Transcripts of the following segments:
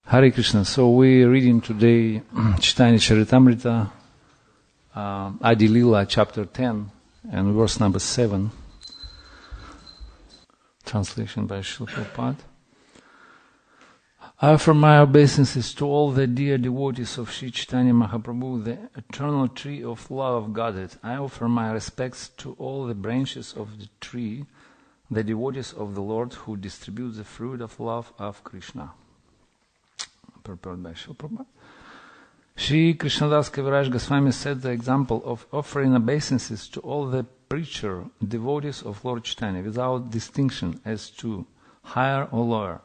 Hare Krishna. So we're reading today Chaitanya Charitamrita, Adi Lila, chapter 10, and verse number 7. Translation by Srila Prabhupada. I offer my obeisances to all the dear devotees of Sri Chaitanya Mahaprabhu, the eternal tree of love of Godhead. I offer my respects to all the branches of the tree, the devotees of the Lord who distribute the fruit of love of Krishna. Prepared by Srila Prabhupada. Sri Krishnadas Kaviraj Goswami set the example of offering obeisances to all the preacher devotees of Lord Chaitanya without distinction as to higher or lower.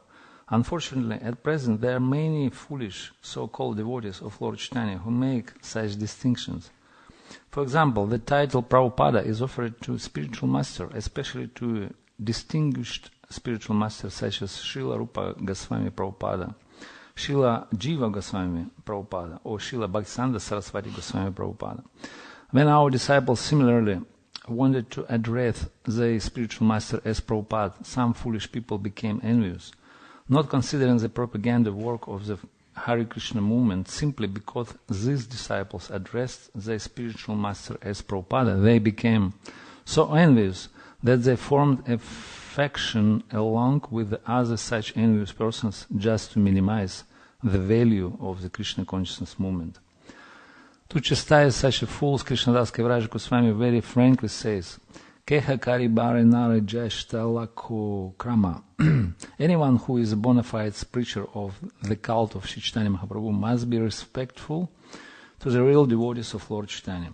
Unfortunately, at present there are many foolish so-called devotees of Lord Chaitanya who make such distinctions. For example, the title Prabhupada is offered to spiritual master, especially to distinguished spiritual masters such as Srila Rupa Goswami Prabhupada, Srila Jiva Goswami Prabhupada, or Srila Bhaktisiddhanta Saraswati Goswami Prabhupada. When our disciples similarly wanted to address the spiritual master as Prabhupada, some foolish people became envious, not considering the propaganda work of the Hare Krishna movement simply because these disciples addressed the spiritual master as Prabhupada. They became so envious that they formed a faction along with the other such envious persons just to minimize the value of the Krishna consciousness movement. To chastise such a fool, Krishnadas Kaviraj Goswami very frankly says, Keha kari bare nare jeshta lako krama. Anyone who is a bona fide preacher of the cult of Sri Chaitanya Mahaprabhu must be respectful to the real devotees of Lord Chaitanya.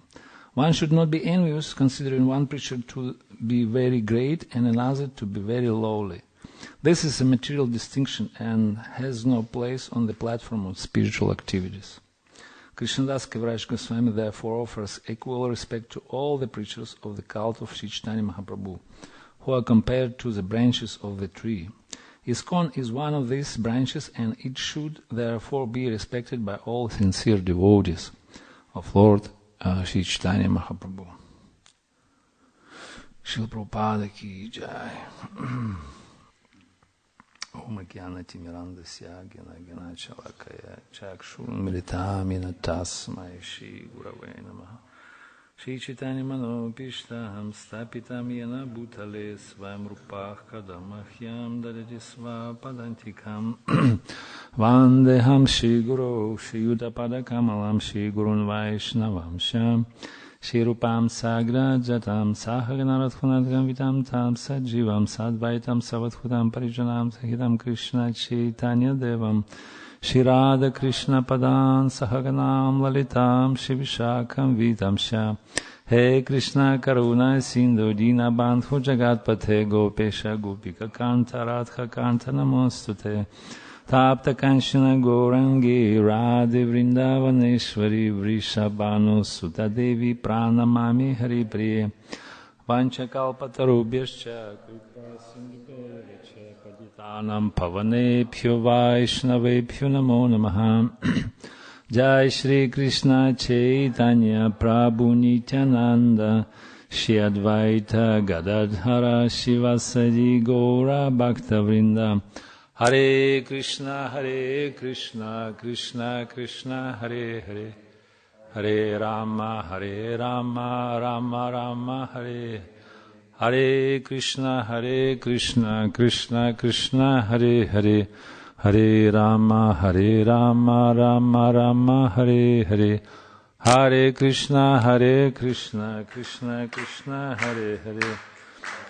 One should not be envious, considering one preacher to be very great and another to be very lowly. This is a material distinction and has no place on the platform of spiritual activities. Krishnadas Kaviraj Goswami therefore offers equal respect to all the preachers of the cult of Sri Chaitanya Mahaprabhu, who are compared to the branches of the tree. ISKCON is one of these branches, and it should therefore be respected by all sincere devotees of Lord Sri Chaitanya Mahaprabhu. Srila Prabhupada ki jai. Om Jnana-timirandasya Gena Chalakaya Chakshurmilitamina Tasmai Shri Gurave Namaha. Shri Chaitanya Manopishtam Stapitam Yena Bhutale Svayam Rupah Kadamahyam Dadati Svapadantikam Vandeham Shri Guru Shri Yudapada Kamalam Shri Gurun Vaishnavam Sham Shri Rupam Sagra Jatam Sahaganarathunatkam Vitam Tam Sajivam Sadvaitam Savathutam Parijanam Sahitam Krishna Chaitanya Devam Shri Radha Krishna Padan Sahaganam Lalitam Shri Vishakam Vitam Sha He Krishna Karuna Sindhu Dina Bandhu Jagat Pathe Gopesha Gopika Kanta Radha Kanta Namostute Tapta Kanshana Gourangi Radhe Vrindavaneshwari Vrishabhanu Sutta Devi Pranamami Hari Priye Vanchakalpatarubhyascha Kripa Sindhubevacha Paditanam Pavanebhyo Vaishnavebhyo Namo Namaha Jai Shri Krishna Chaitanya Prabhu Nityananda Shri Advaita Gadadhara Shivasadi Gaura Bhakta Vrinda Hare Krishna, Krishna Krishna, Hare Hare, Hare Rama, Rama Rama, Hare Hare Krishna, Krishna Krishna, Hare Hare, Hare Rama, Rama Rama, Hare Hare, Hare Krishna, Krishna Krishna, Hare Hare,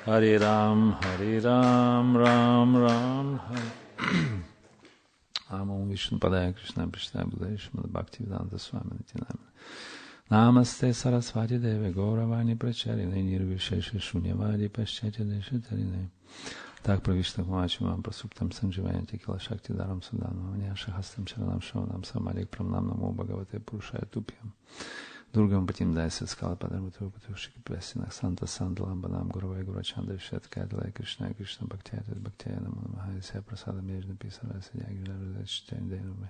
Hare Ram, Ram Ram, Hare. Om Vishnu Padaya Krishna Prishna Bhakti Bhaktivedanta Swami Nityanamani. Namaste Saraswati Deve Gauravani Pracharine Nirvishesha Shunyavadi Paschatya Deshatarine. Так правишна Мачимам Прасуптам Сандживаянти Килашакти Дарам Судану Ваняшахастам Шаранам Шаванам Самалик Прамнам Намо Бхагавате Пурушая Тупьям. Durgam Patim Daisa Skala Padarmatu Patushiki Presinach Santa Sandalam Banam Guravai Gurachanda Vishet Kadalai Krishna Krishna Bhaktiyata Bhaktiyana Manamaha Isya Prasada Mejna Pisara Sidyagi Ravada Chitain Denume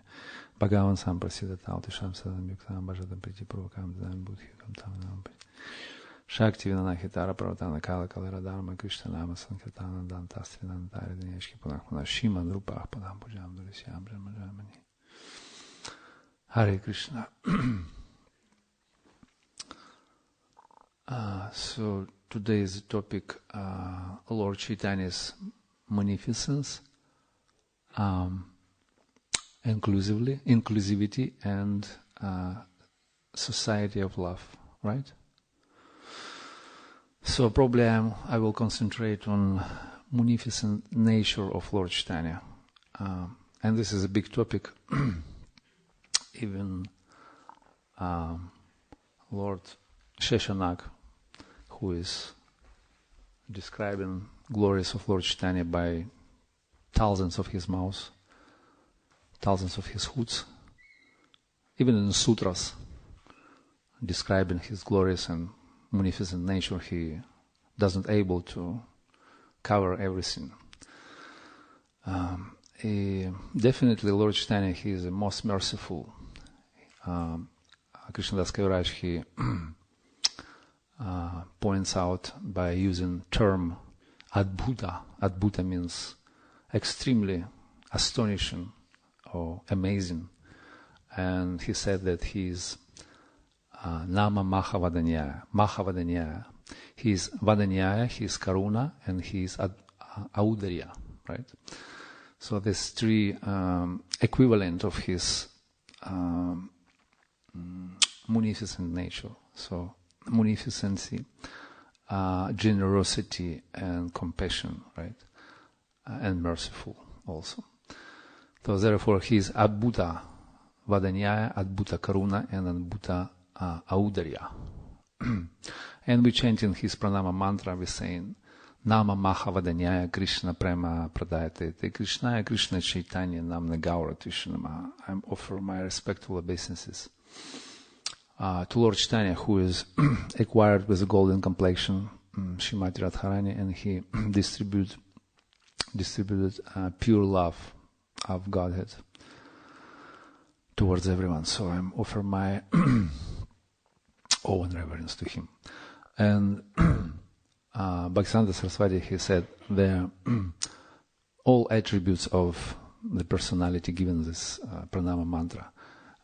Bhagavan Samprasida Tautisham Sadam Yuktam Bhajadam Priti Purvakam Dhan Budhikam Tamanam Shakti Vinanahitara Pravatana Kala Kalera Dharma Krishna Nama Sankirtana Dantastri Nandari Dineshki Punakmana Shiman Rupah Padam Pujam Durisyam Brahmajamani Hare Krishna. So today's topic, Lord Chaitanya's magnificence, inclusivity, and society of love, right? So probably I will concentrate on magnificent nature of Lord Chaitanya, and this is a big topic. Even Lord Sheshanag, who is describing glories of Lord Chaitanya by thousands of his mouths, thousands of his hoots, even in the sutras, describing his glorious and magnificent nature, he doesn't able to cover everything. Definitely Lord Chaitanya, he is the most merciful. Krishnadas Kaviraj, he points out by using term Adbhuta. Adbhuta means extremely astonishing or amazing. And he said that he is Nama Mahavadanyaya. Mahavadanyaya. He is Vadanyaya, he is Karuna, and he is Audarya, right? So these three equivalent of his munificent nature. So munificency, generosity, and compassion, right? And merciful also. So therefore he is Adbhuta Vadanyaya, Adbhuta Karuna, and Adbhuta Audarya. And we chanting his pranama mantra, we saying Nama Mahavadanyaya Krishna Prema Pradayate Krishnaya Krishna Chaitanya Namne Gaura Tishanama. I offer my respectful obeisances to Lord Chaitanya, who is acquired with a golden complexion, Srimati Radharani, and he distributed pure love of Godhead towards everyone. So I offer my awe and reverence to him. And Bhaktisiddhanta Saraswati, he said, all attributes of the personality given this pranama mantra,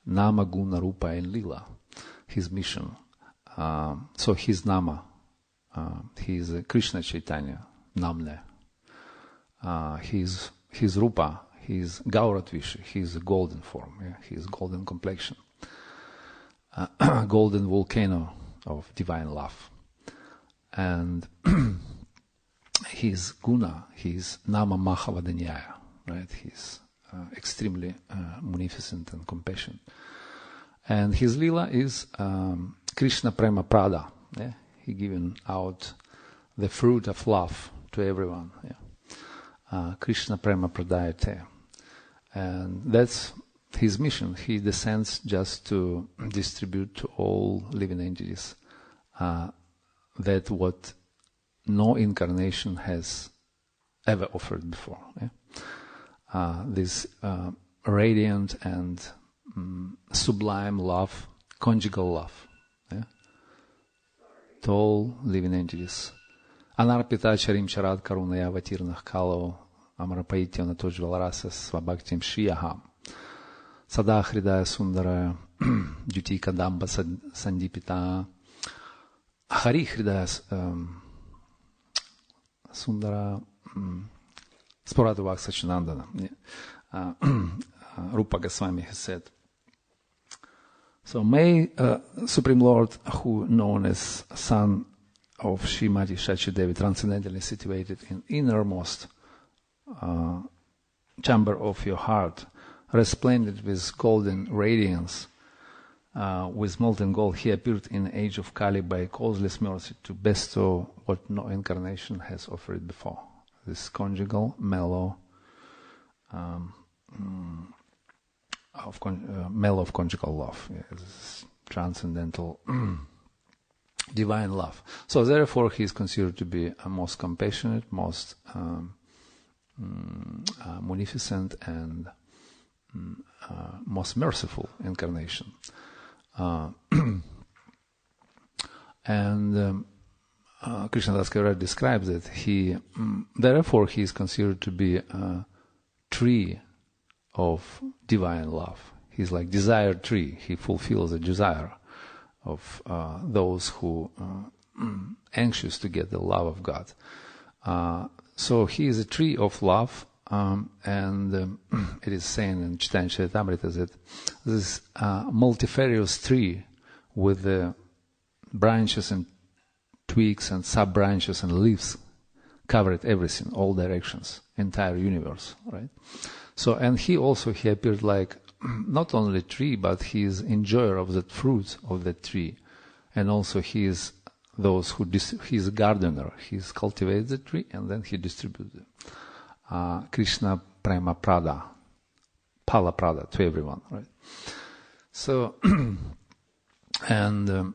Nama, Guna, Rupa, and Lila, his mission. So his Nama, he is Krishna Chaitanya, Namne. His Rupa, he is Gaura Tvishi, he is a golden form, yeah? He is golden complexion, golden volcano of divine love. And his Guna, his Nama Mahavadanyaya, right? He's extremely munificent and compassionate. And his Lila is Krishna Prema Prada. Yeah? He given out the fruit of love to everyone. Yeah? Krishna Prema Pradayate. And that's his mission. He descends just to distribute to all living entities that what no incarnation has ever offered before. Yeah? This radiant and sublime love, conjugal love, yeah? To all living entities. Anarpita charim charad karunaya vatirnah kalo amrapaitya natojvalarasa svabhaktim shiyaham sada hridaya sundara duti kadamba sandipita Hari Hridaya Sundara Sporata Vaksachinandana. Rupa Goswami has said. So may Supreme Lord, who known as son of Srimati Shachidevi, transcendentally situated in innermost chamber of your heart, resplendent with golden radiance, with molten gold, he appeared in the age of Kali by causeless mercy to bestow what no incarnation has offered before. This conjugal, mellow, mellow of conjugal love, yeah, this transcendental, divine love. So therefore, he is considered to be a most compassionate, most munificent, and most merciful incarnation. And Krishnadas Kaviraj describes that therefore he is considered to be a tree of divine love. He's like desire tree. He fulfills the desire of those who anxious to get the love of God. So he is a tree of love, and it is saying in Chaitanya Charitamrita that this multifarious tree with the branches and twigs and sub-branches and leaves covered everything, all directions, entire universe, right? So, and he appeared like not only a tree, but he is enjoyer of the fruit of the tree, and also he is he is a gardener. He cultivates the tree and then he distributes it. Krishna Prema Prada, Pala Prada to everyone, right? So, and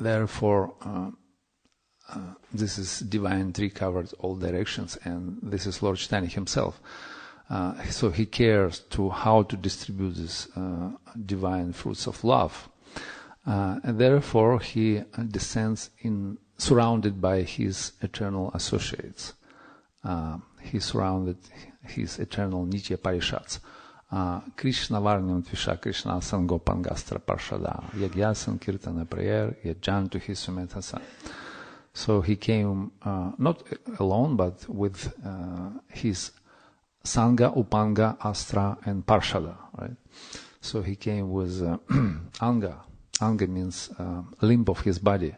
therefore, this is divine tree covered all directions, and this is Lord Chaitanya himself. So he cares to how to distribute these divine fruits of love. And therefore he descends surrounded by his eternal associates. He surrounded his eternal Nitya Parishats. Krishna Varnam Tvisha Krishna Sangopangastra Parshada Yagyasan Kirtana Prayer Yajantu Hisumetasa. So he came not alone, but with his Sangha, Upanga, Astra, and Parshada, right? So he came with Anga. Anga means limb of his body,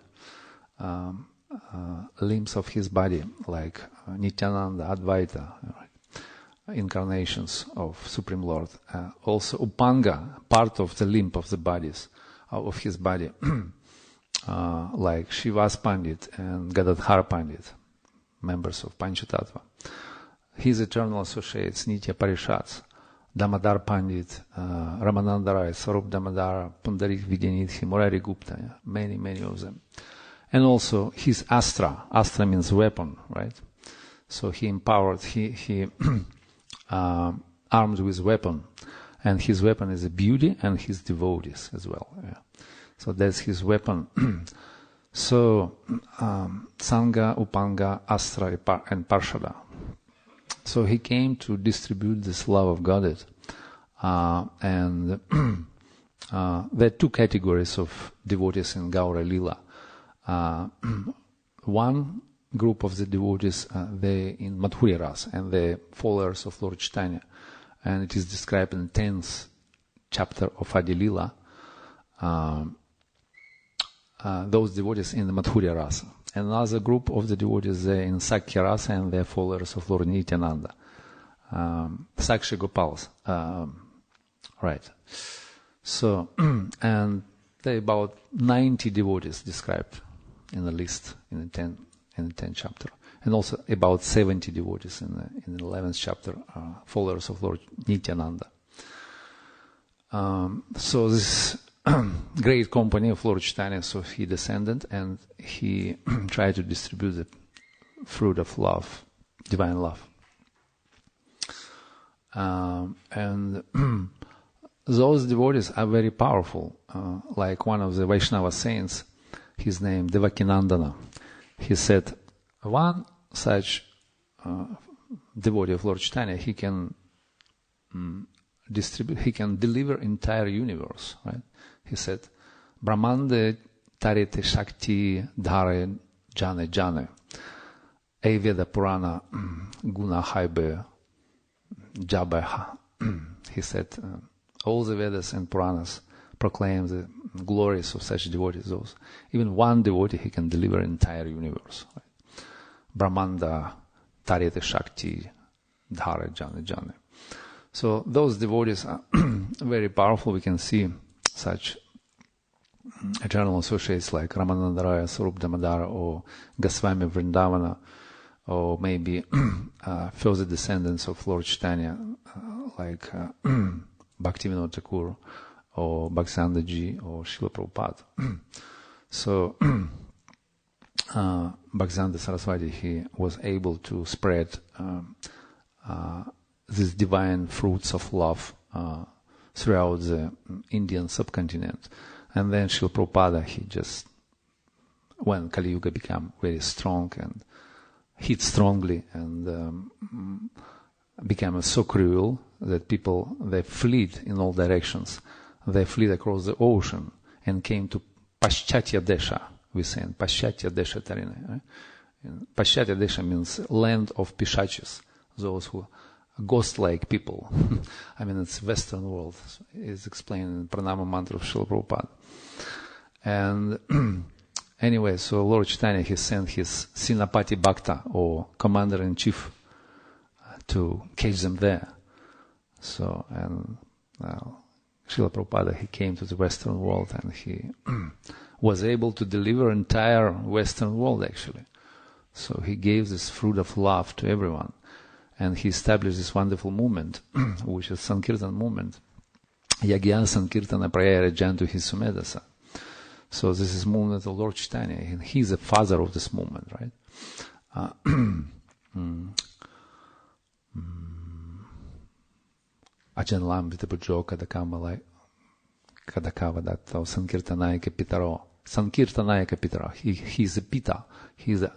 limbs of his body, like Nityananda, Advaita, right? Incarnations of Supreme Lord. Also Upanga, part of the limb of the bodies, of his body, like Shivas Pandit and Gadadhar Pandit, members of Panchatattva. His eternal associates, Nitya Parishats, Damodar Pandit, Ramananda Rai, Sarup Damodara, Pundarik Vidyanidhi, Murari Gupta, many of them. And also his Astra. Astra means weapon, right? So he empowered, he armed with weapon. And his weapon is a beauty and his devotees as well. Yeah. So that's his weapon. So, Sangha, Upanga, Astra, and Parshada. So he came to distribute this love of Godhead. And there are two categories of devotees in Gaura Lila. One group of the devotees, they in Madhurya Rasa, and they're followers of Lord Chaitanya. And it is described in the 10th chapter of Adi Lila. Those devotees in the Madhurya Rasa. Another group of the devotees they in Sakya Rasa, and they're followers of Lord Nityananda. Sakshi Gopals. Right. So, and there are about 90 devotees described in the list in the 10th chapter. And also about 70 devotees in the 11th chapter, followers of Lord Nityananda. So this great company of Lord Chaitanya, so he descended and he tried to distribute the fruit of love, divine love. And those devotees are very powerful. Like one of the Vaishnava saints, his name Devakinandana, he said, one such devotee of Lord Chaitanya, he can deliver entire universe, right? He said, Brahmande tarite shakti dhare jane jane. Ayveda Purana guna haibe jabeha. He said, all the Vedas and Puranas proclaim the glories of such devotees. Those, even one devotee, he can deliver entire universe. Right? Brahmanda tarite shakti dhare jane jane. So those devotees are very powerful. We can see such eternal associates like Ramananda Raya, Sarup Damodara, or Goswami Vrindavana, or maybe further descendants of Lord Chaitanya, like Bhaktivinoda Thakur, or Bhaktivedanta Ji, or Srila Prabhupada. So Bhaktivedanta Saraswati, he was able to spread these divine fruits of love throughout the Indian subcontinent. And then Srila Prabhupada, he just, when Kali Yuga became very strong and hit strongly, and became so cruel that people, they fled in all directions. They fled across the ocean and came to Paschatya Desha, we say in Paschatya Desha Tarine. Right? Paschatya Desha means land of Pishachis, those who ghost-like people. I mean, it's Western world. It's explained in Pranama Mantra of Srila Prabhupada. And anyway, so Lord Chaitanya, he sent his Sinapati Bhakta, or commander-in-chief, to catch them there. So, and Srila Prabhupada, he came to the Western world and he was able to deliver entire Western world actually. So he gave this fruit of love to everyone. And he established this wonderful movement, which is Sankirtan movement. Yagya Sankirtana Prayara Jantu Hisumedasa. So this is movement of Lord Chaitanya, and he's the father of this movement, right? Ajan Lam Vitapujo Kadakama Kadakava Datta Sankirtanayaka Pitaro. Sankirtanayaka Pitaro. He's the Pita. He's the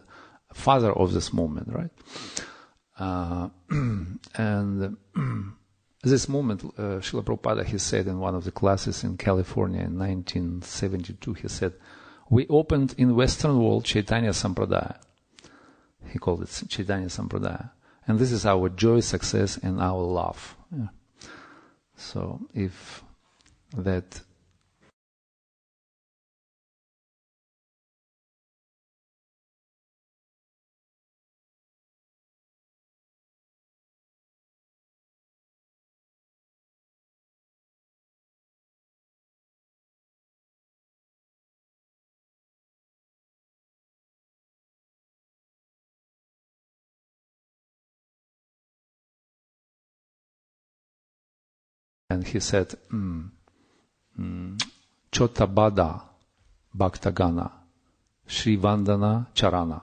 father of this movement, right? And this movement, Srila Prabhupada, he said in one of the classes in California in 1972, he said, we opened in Western world Chaitanya Sampradaya. He called it Chaitanya Sampradaya. And this is our joy, success, and our love. Yeah. So if that and he said, Chotabada Bhaktagana Sri Vandana Charana.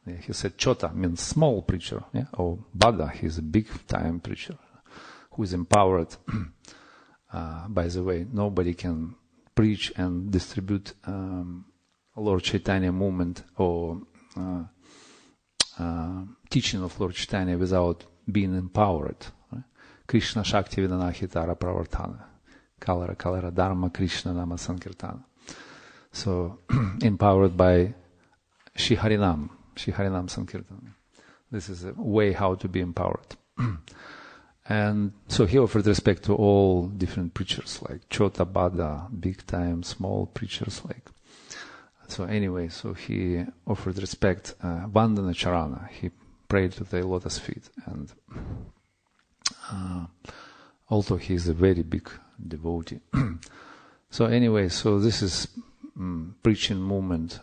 Yeah, he said Chota means small preacher, yeah? Or Bada, he's a big time preacher who is empowered. By the way, nobody can preach and distribute Lord Chaitanya movement or teaching of Lord Chaitanya without being empowered. Right? Krishna Shakti Vidana Hitara Pravartana. Kalara Kalara Dharma Krishna Nama Sankirtana. So, empowered by Shri Harinam Sankirtana. This is a way how to be empowered. And so he offered respect to all different preachers, like Chota Bada, big time, small preachers, like. So anyway, so he offered respect, Vandana Charana. He prayed to the lotus feet, and also he is a very big devotee. So anyway, so this is preaching movement.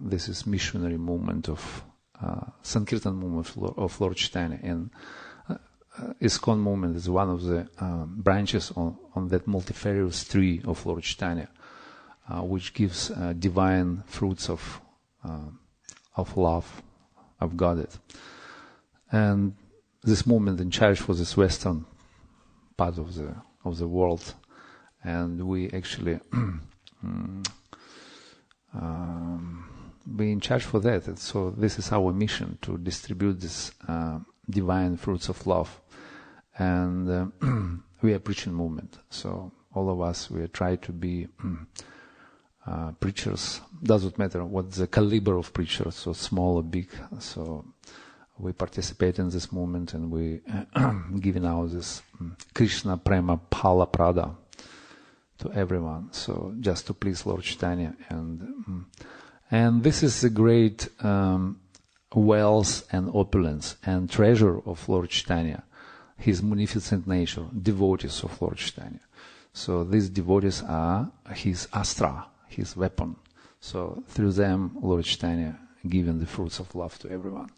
This is missionary movement of Sankirtan movement of Lord Chaitanya, and ISKCON movement is one of the branches on that multifarious tree of Lord Chaitanya, which gives divine fruits of love, of Godhead. And this movement in charge for this western part of the world, and we actually be in charge for that. And so this is our mission, to distribute this divine fruits of love. And we are preaching movement. So all of us, we try to be preachers. Doesn't matter what the caliber of preachers, so small or big. So we participate in this movement, and we giving out this Krishna Prema Phala Prada to everyone. So just to please Lord Chaitanya, and this is the great wealth and opulence and treasure of Lord Chaitanya, his munificent nature, devotees of Lord Chaitanya. So these devotees are his astra, his weapon. So through them, Lord Chaitanya giving the fruits of love to everyone.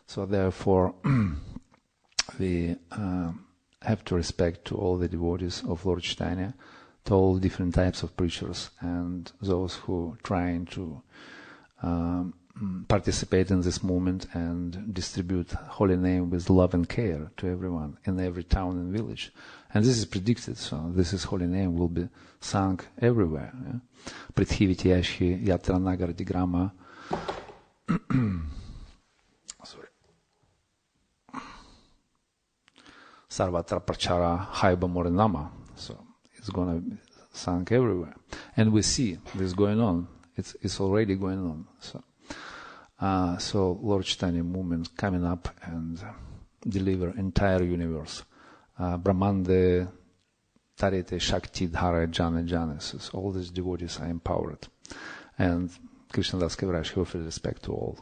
So therefore, we have to respect to all the devotees of Lord Chaitanya, to all different types of preachers, and those who are trying to participate in this movement and distribute holy name with love and care to everyone in every town and village. And this is predicted, so this is holy name will be sung everywhere. Prithiviti Yashi Yatra Nagar Digrama. Sorry. Sarvatra Prachara Haiba Morinama. So it's going to be sung everywhere. And we see this going on. It's already going on. So Lord Chaitanya movement coming up and deliver entire universe. Brahmande, Tarete, Shakti, Dhara, Jana. So all these devotees are empowered. And Krishnadas Kaviraj, he offers respect to all.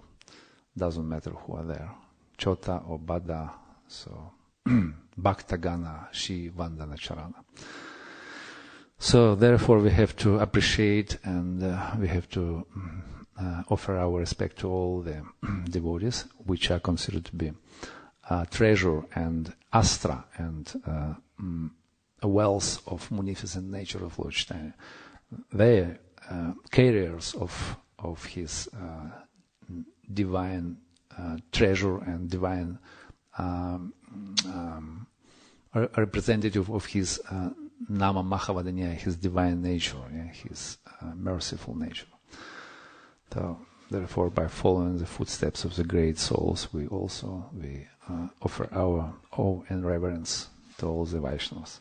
Doesn't matter who are there. Chota or Bada. So Bhaktagana, Shi, Vandana, Charana. So therefore we have to appreciate and we have to offer our respect to all the devotees, which are considered to be treasure and astra and a wealth of munificent nature of Lord Chaitanya. They are carriers of his divine treasure and divine representative of his Nama Mahavadanya, his divine nature, his merciful nature. So, therefore, by following the footsteps of the great souls, we offer our awe and reverence to all the Vaishnavas.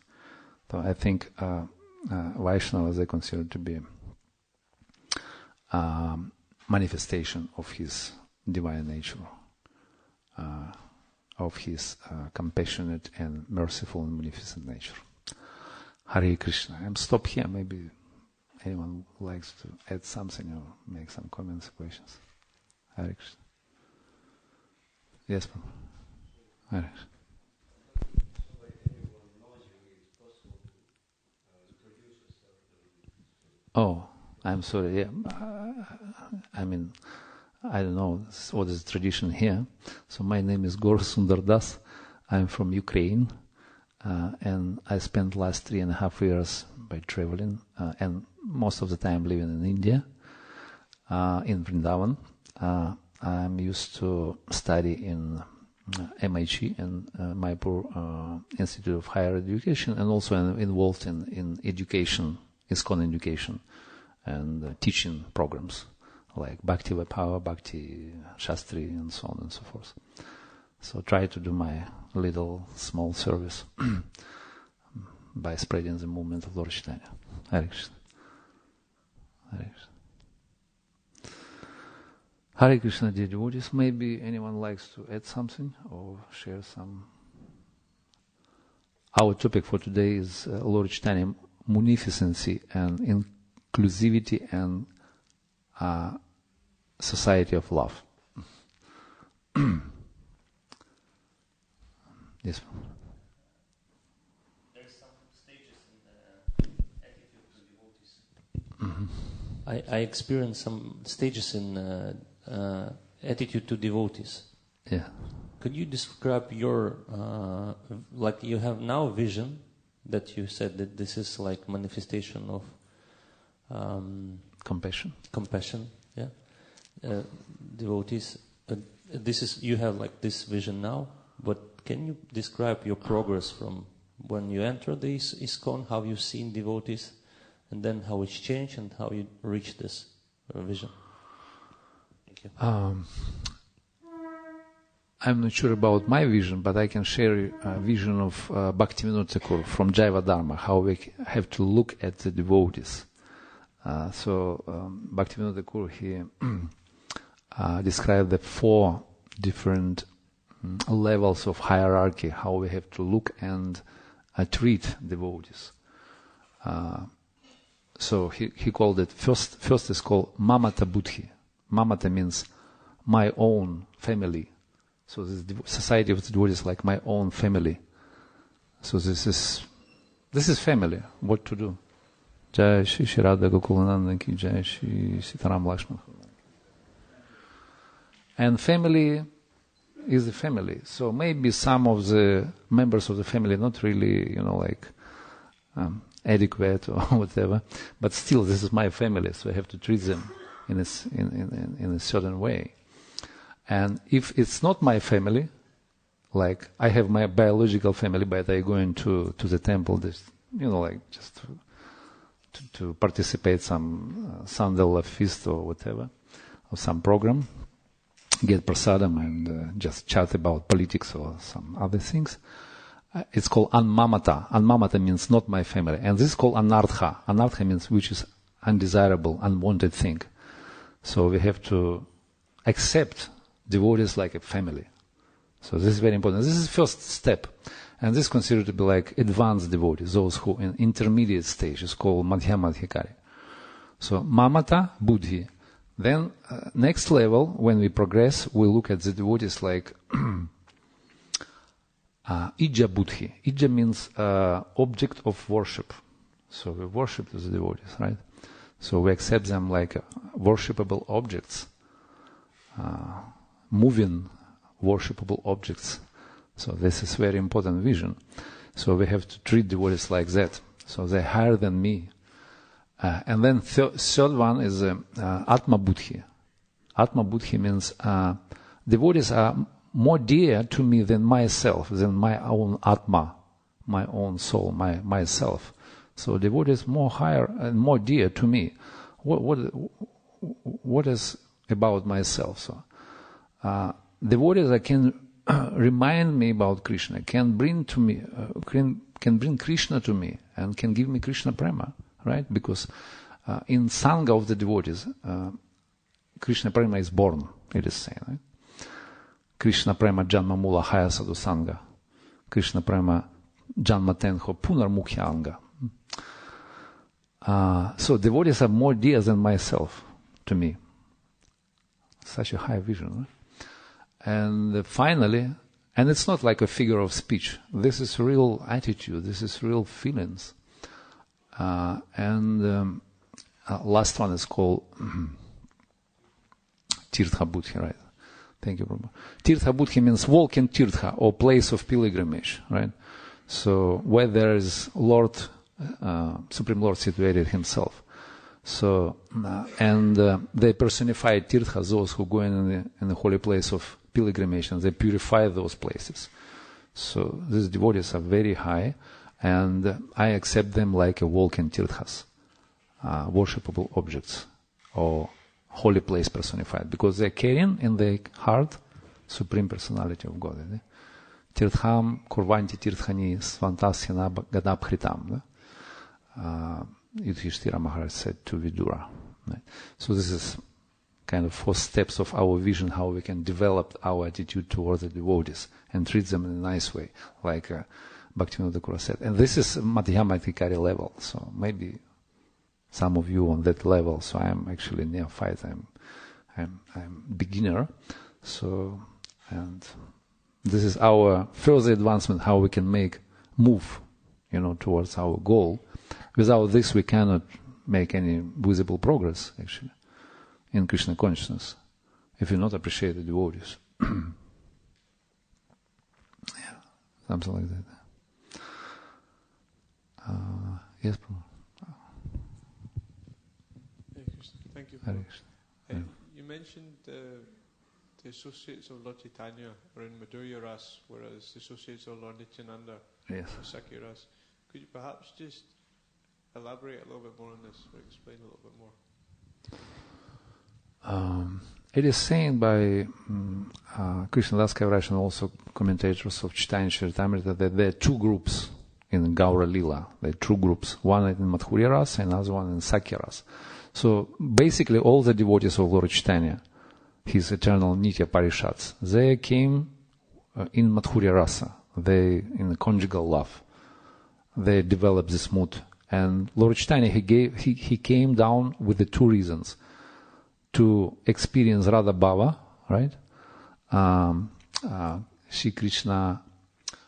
So I think Vaishnavas are considered to be manifestation of his divine nature, of his compassionate and merciful and magnificent nature. Hare Krishna. I'm stop here. Maybe anyone likes to add something or make some comments or questions. Hare Krishna. Yes, ma'am. Hare Krishna. Oh, I'm sorry. Yeah, I mean, I don't know what is the tradition here. So my name is Gaura Sundara. I'm from Ukraine, and I spent last 3.5 years by traveling, and most of the time living in India, in Vrindavan. I'm used to study in MIT and Mayapur Institute of Higher Education, and also involved in education, ISKCON education, and teaching programs like Bhakti Vaibhava, Bhakti Shastri, and so on and so forth. So try to do my little small service by spreading the movement of Lord Chaitanya. Hare Krishna. Hare Krishna. Hare Krishna, dear devotees. Maybe anyone likes to add something or share some. Our topic for today is Lord Chaitanya, munificency and inclusivity and society of love. Yes. There's some stages in the attitude to devotees. Mm-hmm. I experienced some stages in attitude to devotees. Yeah. Could you describe your, like you have now vision that you said that this is like manifestation of Compassion. Compassion, yeah. Devotees. This is, you have like this vision now, but can you describe your progress from when you entered this ISKCON, how you've seen devotees, and then how it's changed and how you reached this vision? Thank you. I'm not sure about my vision, but I can share a vision of Bhaktivinoda Thakur from Jaiva Dharma, how we have to look at the devotees. Bhaktivinoda Thakur, he described the 4 different levels of hierarchy, how we have to look and treat devotees. So he called it, first is called Mamata Buddhi. Mamata means my own family. So this society of the devotees like my own family. So this is family, what to do. Jai Shri Shri Radha Gokulananda Ki Jai Shri Sitaram Lakshman. And family is a family. So maybe some of the members of the family not really, adequate or whatever, but still this is my family, so I have to treat them in a certain way. And if it's not my family, like I have my biological family, but I go into the temple, just to participate some Sandala feast or whatever, or some program, get prasadam and just chat about politics or some other things. It's called anmamata. Anmamata means not my family. And this is called anartha. Anartha means which is undesirable, unwanted thing. So we have to accept devotees like a family. So this is very important. This is the first step. And this is considered to be like advanced devotees, those who in intermediate stage is called madhyamadhikari. So mamata, buddhi. Then next level, when we progress, we look at the devotees like ija buddhi. Ija means object of worship. So we worship the devotees, right? So we accept them like worshipable objects, moving worshipable objects. So this is very important vision. So we have to treat devotees like that. So they're higher than me. And then third one is Atma Buddhi. Atma Buddhi means devotees are more dear to me than myself, than my own Atma, my own soul, myself. So devotees more higher and more dear to me. What is about myself? So devotees that can remind me about Krishna, can bring to me, can bring Krishna to me, and can give me Krishna prema. Right? Because in Sangha of the devotees, Krishna Prema is born, it is saying. Right? Krishna Prema Janma Mula Haya Sadhu Sangha. Krishna Prema Janma Tenho Punar Mukhya Anga. So devotees are more dear than myself to me. Such a high vision. Right? And finally, and it's not like a figure of speech. This is real attitude. This is real feelings. And last one is called Tirtha Buddhi, right? Thank you, Prabhupada. Tirtha Buddhi means walk in Tirtha, or place of pilgrimage, right? So where there is Lord, Supreme Lord situated himself. So, and they personify Tirtha, those who go in the holy place of pilgrimage, and they purify those places. So these devotees are very high. And I accept them like a walking tirthas, worshipable objects, or holy place personified, because they're carrying in their heart Supreme Personality of God. Tirtham kurvanti tirthani svantasyana gadabhritam. Yudhishthira Maharaj said to Vidura. Right? So this is kind of 4 steps of our vision, how we can develop our attitude towards the devotees and treat them in a nice way, like Bhaktivinoda Thakur said. And this is Madhyamadhikari level, so maybe some of you on that level, so I'm actually neophyte, I'm beginner. So, and this is our further advancement, how we can move, towards our goal. Without this, we cannot make any visible progress, actually, in Krishna consciousness, if you not appreciate the devotees. Yeah, something like that. Yes, Prabhu. Thank you. You mentioned the associates of Lord Chaitanya are in Madhurya Ras, whereas the associates of Lord Nityananda are Sakya Ras. Could you perhaps just elaborate a little bit more on this, or explain a little bit more? It is saying by Krishnadas Kaviraj and also commentators of Chaitanya Charitamrita that there are 2 groups in Gaura Lila. There are 2 groups. One in Madhurya Rasa and another one in Sakya Rasa. So basically all the devotees of Lord Chaitanya, his eternal Nitya Parishads, they came in Madhurya Rasa. They, in conjugal love, they developed this mood. And Lord Chaitanya, he came down with the 2 reasons. To experience Radha Bhava, right? Shri Krishna,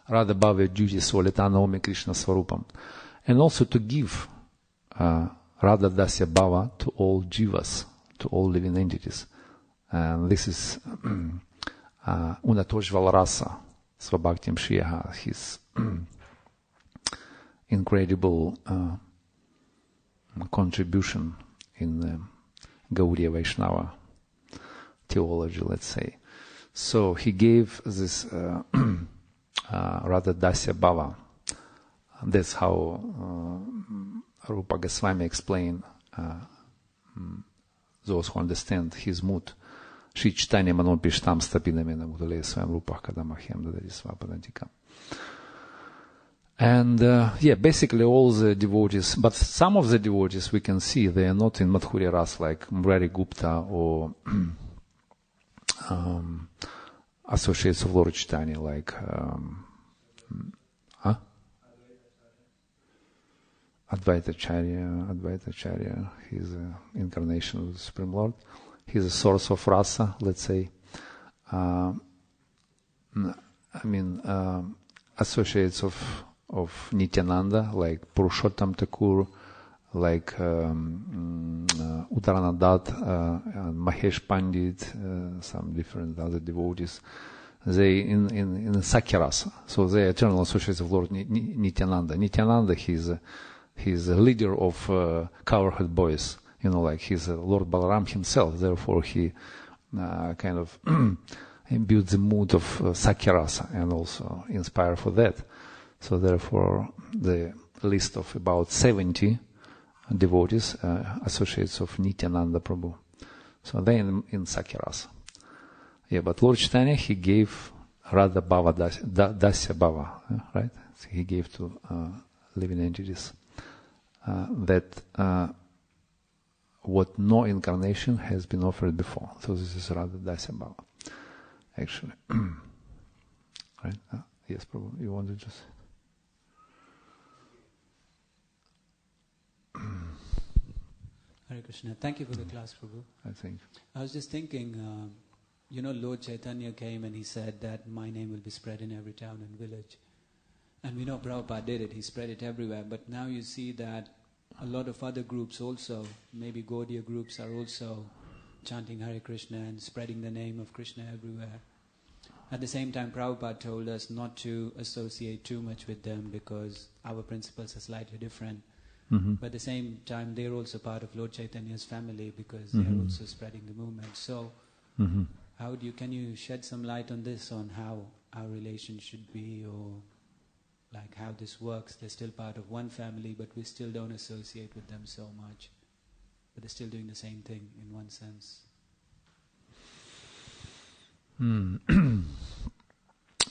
Radha Bhava duty Svalita Naomi Krishna Swarupam. And also to give Radha Dasya Bhava to all jivas, to all living entities. And this is Unatoshval Rasa, Svabhaktim Shriyaha, his incredible contribution in Gaudiya Vaishnava theology, let's say. So he gave this Radha Dasya Bhava. That's how Rupa Goswami explained, those who understand his mood. Shri Chaitanya Mano Pishtam Stapinamena Mudale Swam Rupah Kadamahim Dadari Svapadantikam. And basically all the devotees, but some of the devotees we can see they are not in Madhurya Ras, like Murari Gupta or associates of Lord Chaitanya, like Advaitacharya, he's an incarnation of the Supreme Lord. He's a source of rasa, let's say. Associates of Nityananda, like Purushottam Thakur, like Uttarana Dutt, and Mahesh Pandit, some different other devotees. They in Sakyarasa, so they are eternal associates of Lord Nityananda. Nityananda, he's a leader of Cowherhead boys, like he's Lord Balaram himself. Therefore, he kind of imbued the mood of Sakyarasa and also inspired for that. So therefore, the list of about 70 devotees, associates of Nityananda Prabhu. So they in Sakyarasa. But Lord Chaitanya, he gave Radha Bhava, Dasya Bhava, right? So he gave to living entities that what no incarnation has been offered before. So this is Radha Dasya Bhava, actually. Right? Yes, Prabhu, you want to just... Hare Krishna. Thank you for the class, Prabhu. I was just thinking, Lord Chaitanya came and he said that my name will be spread in every town and village. And we know Prabhupada did it, he spread it everywhere. But now you see that a lot of other groups also, maybe Gaudiya groups, are also chanting Hare Krishna and spreading the name of Krishna everywhere. At the same time, Prabhupada told us not to associate too much with them because our principles are slightly different. Mm-hmm. But at the same time, they're also part of Lord Chaitanya's family because they're also spreading the movement. So, can you shed some light on this, on how our relation should be, or like how this works? They're still part of one family, but we still don't associate with them so much. But they're still doing the same thing in one sense.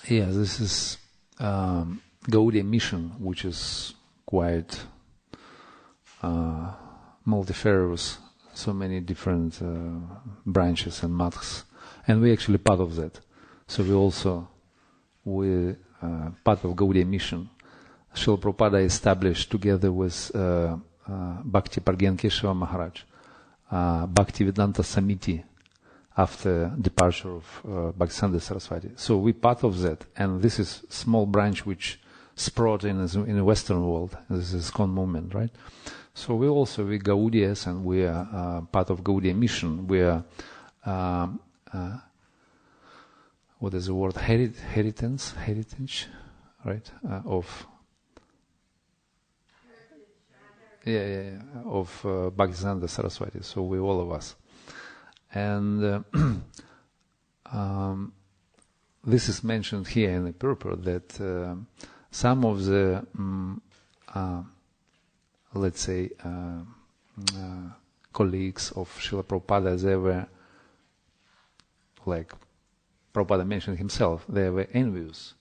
This is Gaudiya mission, which is quite multifarious, so many different branches and maths, and we're actually part of that. So we're part of Gaudiya mission. Srila Prabhupada established together with Bhakti Pargen Keshava Maharaj, Bhaktivedanta Samiti, after departure of Bhaktisiddhanta Saraswati. So we're part of that, and this is small branch which sprout in the Western world. This is ISKCON movement, right? So we're Gaudiyas, and we are part of Gaudiya mission. We are, what is the word? Heritage, right? Of Bhaktisiddhanta Saraswati. So we all of us. And this is mentioned here in the purport that some of the let's say colleagues of Srila Prabhupada, they were, like Prabhupada mentioned himself, they were envious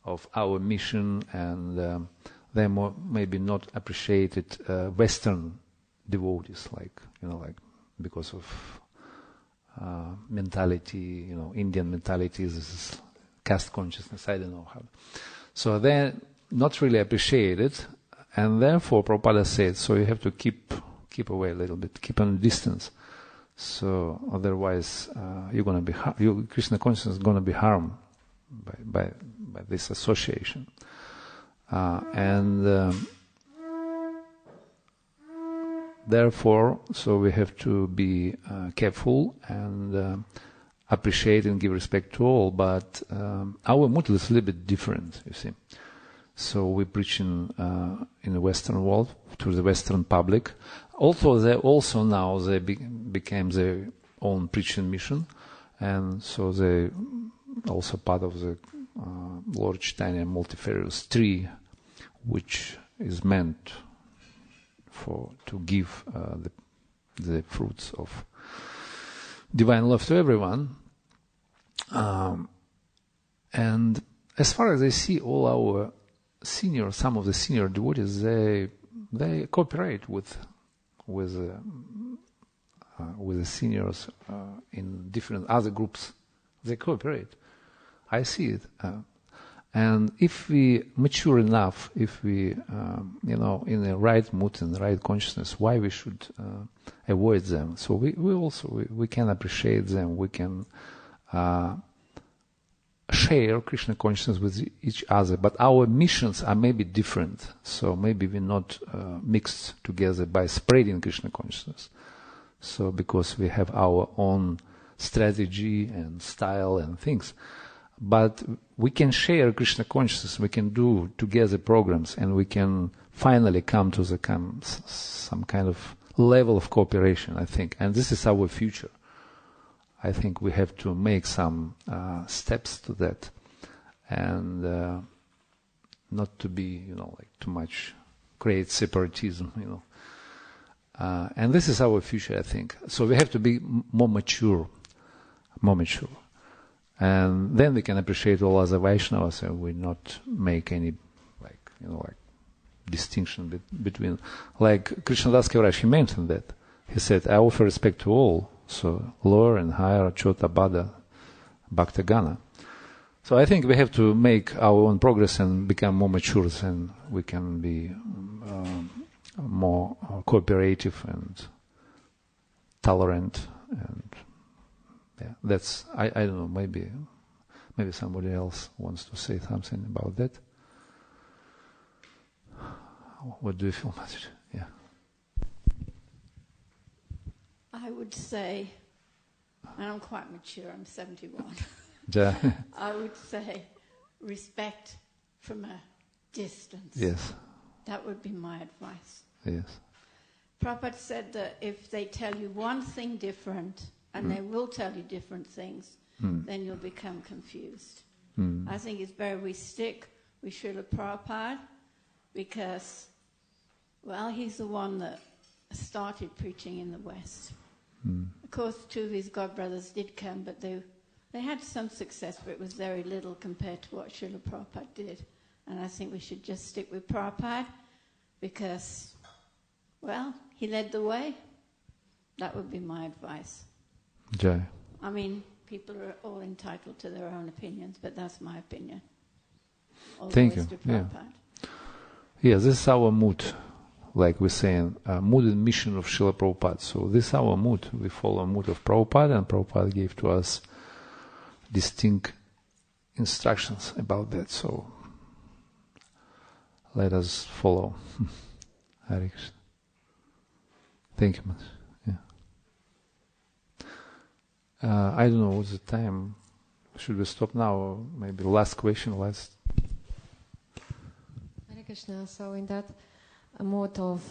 of our mission, and they maybe not appreciated Western devotees, like because of mentality, Indian mentality, this is caste consciousness, I don't know how. So they not really appreciated, and therefore Prabhupada said, so you have to keep away a little bit, keep on distance. So otherwise you're going to be your Krishna consciousness is going to be harmed by this association. Therefore, so we have to be careful and appreciate and give respect to all, but our mood is a little bit different, you see. So we preach in the Western world to the Western public. Although they became their own preaching mission, and so they also part of the Lord Chaitanya multifarious tree, which is meant to give the fruits of divine love to everyone. And as far as I see, all our some of the senior devotees, they cooperate with the seniors in different other groups. They cooperate. I see it. And if we mature enough, if we, in the right mood and the right consciousness, why we should avoid them? So we can appreciate them. We can share Krishna consciousness with each other. But our missions are maybe different. So maybe we're not mixed together by spreading Krishna consciousness. So because we have our own strategy and style and things. But we can share Krishna consciousness, we can do together programs, and we can finally come to some kind of level of cooperation, I think. And this is our future. I think we have to make some steps to that, and not to be, too much create separatism, And this is our future, I think. So we have to be more mature. And then we can appreciate all other Vaishnavas, and we not make any, distinction between, like Krishnadas Kaviraj, he mentioned that. He said, I offer respect to all, so lower and higher, Chota, Bada, Bhaktagana. So I think we have to make our own progress and become more mature, and we can be more cooperative and tolerant, and that's, I don't know, maybe somebody else wants to say something about that. What do you feel, Mataji? Yeah. I would say, and I'm quite mature, I'm 71. Yeah. I would say respect from a distance. Yes. That would be my advice. Yes. Prabhupada said that if they tell you one thing different, and they will tell you different things, then you'll become confused. I think it's better we stick with Srila Prabhupada, because, well, he's the one that started preaching in the West. Of course, two of his godbrothers did come, but they had some success, but it was very little compared to what Srila Prabhupada did. And I think we should just stick with Prabhupada, because, well, he led the way. That would be my advice. Jai. I mean, people are all entitled to their own opinions, but that's my opinion. Thank you. Yeah, this is our mood, like we're saying, mood and mission of Srila Prabhupada. So this is our mood. We follow mood of Prabhupada, and Prabhupada gave to us distinct instructions about that. So let us follow. Hare Krishna. Thank you, Master. I don't know what's the time. Should we stop now, or maybe last question? Hare Krishna. So in that mode of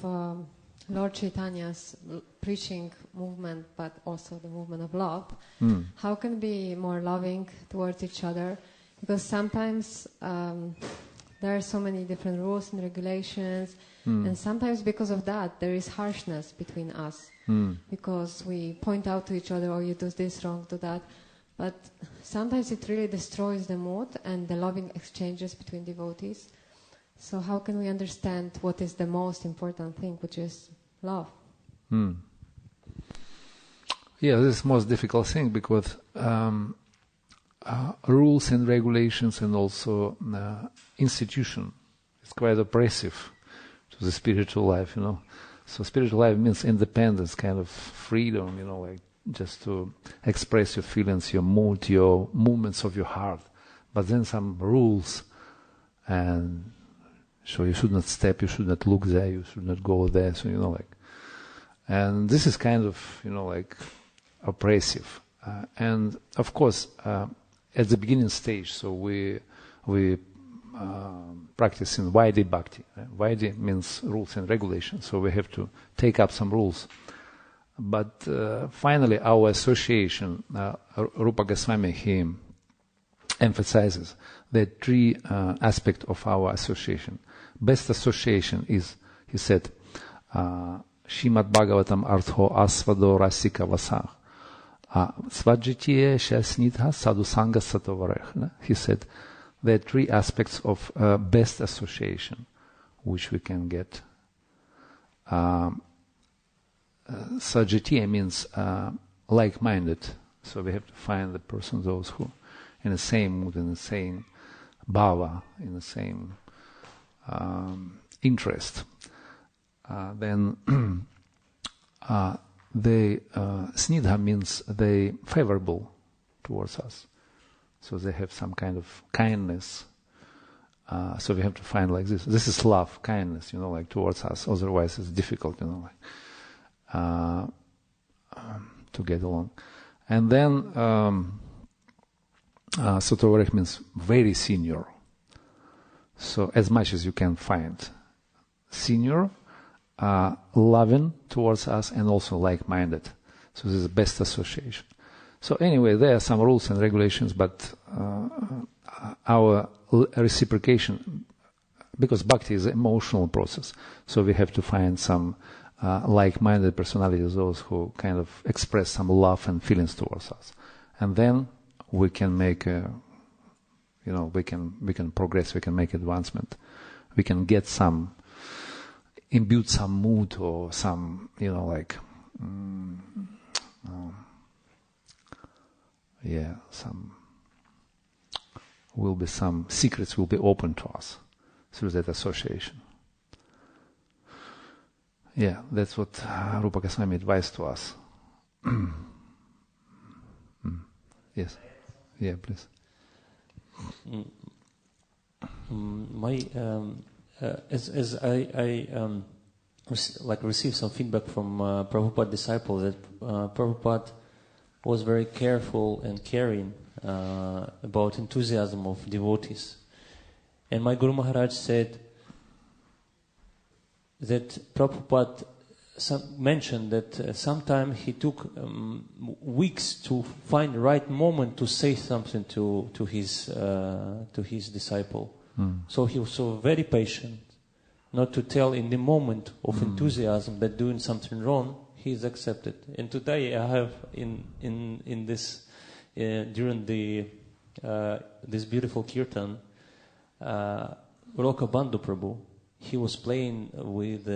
Lord Chaitanya's preaching movement, but also the movement of love, how can we be more loving towards each other? Because sometimes there are so many different rules and regulations, and sometimes because of that there is harshness between us, because we point out to each other, oh, you do this wrong, do that, but sometimes it really destroys the mood and the loving exchanges between devotees. So how can we understand what is the most important thing, which is love? Yeah, this is the most difficult thing, because rules and regulations and also institution is quite oppressive to the spiritual life, So spiritual life means independence, kind of freedom, like just to express your feelings, your mood, your movements of your heart. But then some rules, and so you should not step, you should not look there, you should not go there. So and this is kind of oppressive. And of course, at the beginning stage, so we practice in Vaidhi Bhakti. Vaidhi means rules and regulations, so we have to take up some rules. But finally, our association, Rupa Goswami, he emphasizes the three aspects of our association. Best association is, he said, Shrimad Bhagavatam Artho Asvado Rasika Vasah. Svajitiye Shasnitha Sadhusanga Satovarech. He said, there are three aspects of best association which we can get. Sajatiya means like-minded. So we have to find the person, those who in the same mood, in the same bhava, in the same interest. Then they snidha means they favorable towards us. So they have some kind of kindness. So we have to find like this. This is love, kindness, like towards us. Otherwise it's difficult, to get along. And then Sotovarek means very senior. So as much as you can find. Senior, loving towards us, and also like-minded. So this is the best association. So anyway, there are some rules and regulations, but our reciprocation, because bhakti is an emotional process, so we have to find some like-minded personalities, those who kind of express some love and feelings towards us, and then we can make we can progress, we can make advancement, we can get some, imbue some mood or some some secrets will be open to us through that association. Yeah, that's what Rupa Goswami advised to us. Yes. Yeah, please. As I received some feedback from Prabhupada disciples that Prabhupada was very careful and caring about enthusiasm of devotees. And my Guru Maharaj said that Prabhupada mentioned that sometimes he took weeks to find the right moment to say something to his disciple. So he was so very patient, not to tell in the moment of enthusiasm that doing something wrong, he is accepted. And today I have in this during the this beautiful kirtan, Roka Bandhu Prabhu, he was playing with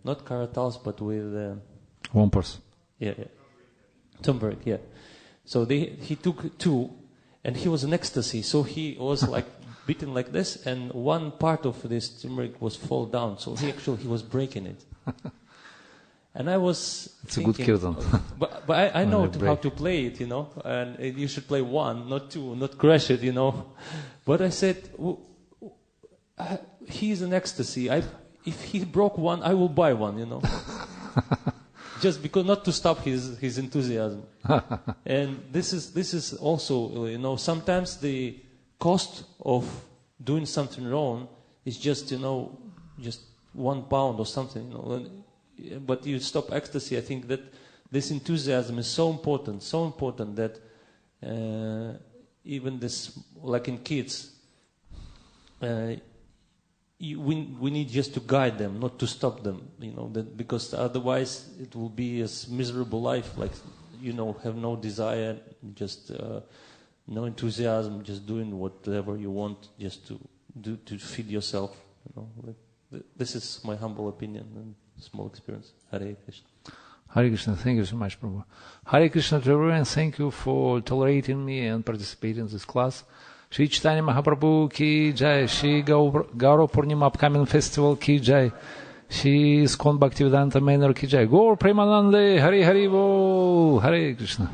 not karatals but with Wampers. Yeah. Tumbric, yeah. So he took two, and he was in ecstasy. So he was like beating like this, and one part of this turmeric was fall down. So he was breaking it. And I was thinking, a good kirtan. but I know how to play it, and you should play one, not two, not crash it, But I said, he's in ecstasy. If he broke one, I will buy one, Just because, not to stop his enthusiasm. And this is also, sometimes the cost of doing something wrong is just, just £1 or something, But you stop ecstasy. I think that this enthusiasm is so important that even this, like in kids, we need just to guide them, not to stop them, because otherwise it will be a miserable life, like, have no desire, just no enthusiasm, just doing whatever you want, just to feed yourself, This is my humble opinion and small experience. Hare Krishna. Hare Krishna, thank you so much, Prabhu. Hare Krishna to everyone, thank you for tolerating me and participating in this class. Shri Chaitanya Mahaprabhu ki jai, Shri Gaura Purnima upcoming festival ki jai, Shri Iskon Bhaktivedanta Manor ki jai, Gaura Premanande, Hare Hare Bo, Hare Krishna.